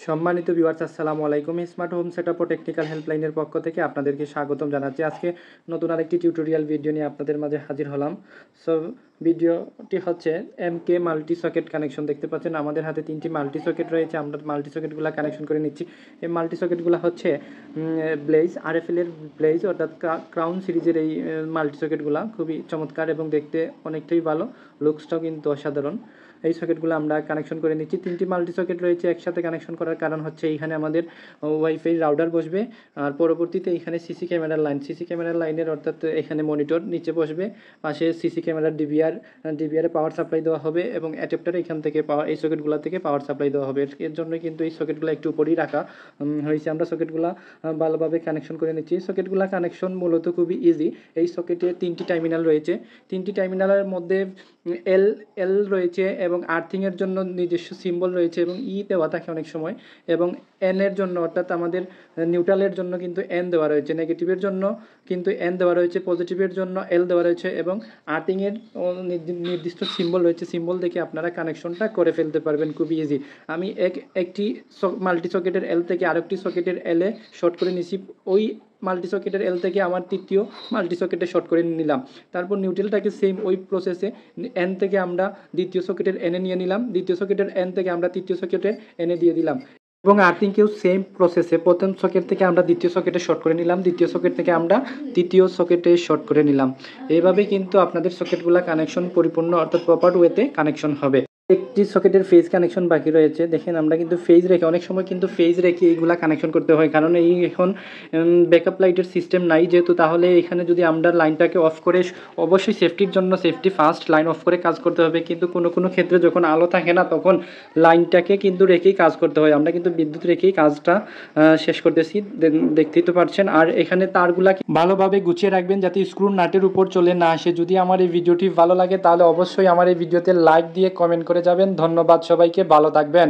সম্মানিত ভিউয়ার্স, আসসালামু আলাইকুম। স্মার্ট হোম সেটআপ ও টেকনিক্যাল হেল্পলাইনের পক্ষ থেকে আপনাদেরকে স্বাগতম জানাচ্ছি। আজকে নতুন আরেকটি টিউটোরিয়াল ভিডিও নিয়ে আপনাদের মাঝে হাজির হলাম। সো ভিডিওটি হচ্ছে এমকে মাল্টি সকেট কানেকশন। দেখতে পাচ্ছেন আমাদের হাতে 3টি মাল্টি সকেট রয়েছে। আমরা মাল্টি সকেটগুলো কানেকশন করে নিচ্ছি। এই মাল্টি সকেটগুলো হচ্ছে ব্লেজ RFL এর ব্লেজ, অর্থাৎ ক্রাউন সিরিজের এই মাল্টি সকেটগুলো খুবই চমৎকার এবং দেখতে অনেকটাই ভালো, লুকসটাও কিন্তু অসাধারণ। এই সকেটগুলো আমরা কানেকশন করে নিচ্ছি। 3টি মাল্টি সকেট রয়েছে। একসাথে কানেকশন করার কারণ হচ্ছে এইখানে আমাদের ওয়াইফাই রাউটার বসবে, আর পরবর্তীতে এখানে সিসি ক্যামেরার লাইনের অর্থাৎ এখানে মনিটর নিচে বসবে, পাশে সিসি ক্যামেরার ডিবিআর পাওয়ার সাপ্লাই দেওয়া হবে এবং অ্যাডাপ্টার এখান থেকে এই সকেটগুলো থেকে পাওয়ার সাপ্লাই দেওয়া হবে। এর জন্য কিন্তু এই সকেটগুলো একটু উপরেই রাখা হয়েছে। আমরা সকেটগুলো ভালোভাবে কানেকশন করে নিচ্ছি। সকেটগুলো কানেকশন মূলত খুবই ইজি। এই সকেটে 3টি টার্মিনাল রয়েছে। 3টি টার্মিনালের মধ্যে এল রয়েছে এবং আর্থিংয়ের জন্য নিজস্ব সিম্বল রয়েছে এবং দেওয়া থাকে অনেক সময়, এবং এর জন্য অর্থাৎ আমাদের নিউট্রালের জন্য কিন্তু এন দেওয়া রয়েছে, নেগেটিভের জন্য কিন্তু এন দেওয়া রয়েছে, পজিটিভের জন্য এল দেওয়া রয়েছে এবং আর্থিংয়ের নির্দিষ্ট সিম্বল রয়েছে। সিম্বল দেখে আপনারা কানেকশনটা করে ফেলতে পারবেন খুবই ইজি। আমি একটি মাল্টি সকেটের এল থেকে আরেকটি সকেটের এলে শর্ট করে নিছি। ওই মাল্টি সকেটের এল থেকে আমার তৃতীয় মাল্টি সকেটে শর্ট করে নিলাম। তারপর নিউট্রালটাকে সেম ওই প্রসেসে এন থেকে আমরা দ্বিতীয় সকেটের এনে নিয়ে নিলাম, দ্বিতীয় সকেটের এন থেকে আমরা তৃতীয় সকেটে এনে দিয়ে দিলাম এবং আর্থিংকেও সেম প্রসেসে প্রথম সকেট থেকে আমরা দ্বিতীয় সকেটে শর্ট করে নিলাম, দ্বিতীয় সকেট থেকে আমরা তৃতীয় সকেটে শর্ট করে নিলাম। এইভাবে কিন্তু আপনাদের সকেটগুলো কানেকশন পরিপূর্ণ অর্থাৎ প্রপার ওয়েতে কানেকশন হবে। একটি সকেটের ফেজ কানেকশন বাকি রয়েছে। দেখেন আমরা কিন্তু ফেজ রেখে, অনেক সময় কিন্তু ফেজ রেখে এইগুলা কানেকশন করতে হয়, কারণ এই এখন ব্যাকআপ লাইটের সিস্টেম নাই যেহেতু। তাহলে এখানে যদি আমরা লাইনটাকে অফ করে, অবশ্যই সেফটির জন্য সেফটি ফার্স্ট, লাইন অফ করে কাজ করতে হবে, কিন্তু কোনো ক্ষেত্রে যখন আলো থাকে না তখন লাইনটাকে কিন্তু রেখেই কাজ করতে হয়। আমরা কিন্তু বিদ্যুৎ রেখেই কাজটা শেষ করতেছি, দেখতেই তো পারছেন। আর এখানে তারগুলা ভালোভাবে গুছিয়ে রাখবেন যাতে স্ক্রু নাটের উপর চলে না আসে। যদি আমার এই ভিডিওটি ভালো লাগে তাহলে অবশ্যই আমার এই ভিডিওতে লাইক দিয়ে কমেন্ট করে যাবেন। ধন্যবাদ সবাইকে, ভালো থাকবেন।